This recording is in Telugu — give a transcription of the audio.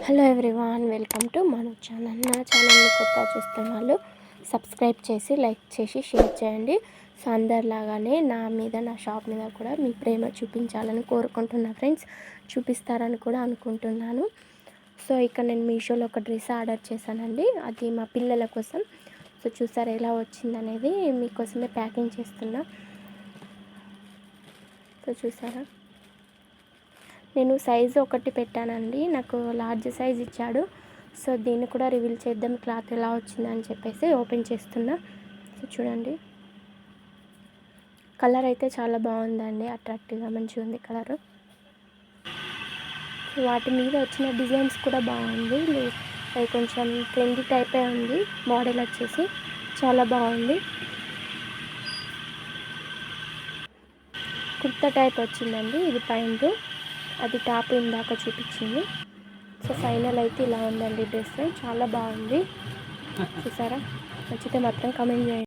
హలో ఎవ్రీవాన్, వెల్కమ్ టు మన ఛానల్. నా ఛానల్ని కొత్త చూస్తున్న వాళ్ళు సబ్స్క్రైబ్ చేసి లైక్ చేసి షేర్ చేయండి. సో అందరిలాగానే నా షాప్ మీద కూడా మీ ప్రేమ చూపించాలని కోరుకుంటున్నా ఫ్రెండ్స్. చూపిస్తారని కూడా అనుకుంటున్నాను. సో ఇక్కడ నేను మీషోలో ఒక డ్రెస్ ఆర్డర్ చేశానండి. అది మా పిల్లల కోసం. సో చూసారా ఎలా వచ్చిందనేది, మీకోసమే ప్యాకింగ్ చేస్తున్నా. సో చూసారా, నేను సైజు ఒకటి పెట్టానండి, నాకు లార్జ్ సైజ్ ఇచ్చాడు. సో దీన్ని కూడా రివీల్ చేద్దాం, క్లాత్ ఎలా వచ్చిందని చెప్పేసి ఓపెన్ చేస్తున్నా. సో చూడండి, కలర్ అయితే చాలా బాగుందండి, అట్రాక్టివ్గా మంచిగా ఉంది కలరు. వాటి మీద వచ్చిన డిజైన్స్ కూడా బాగుంది, అది కొంచెం ట్రెండీ టైపే ఉంది. మోడల్ వచ్చేసి చాలా బాగుంది. కుర్తా టైప్ వచ్చిందండి, ఇది ప్యాంటు, అది టాప్ ఇందాక చూపించింది. సో ఫైనల్ అయితే ఇలా ఉందండి డ్రెస్, చాలా బాగుంది. చూసారా, నచ్చితే మాత్రం కామెంట్ చేయండి.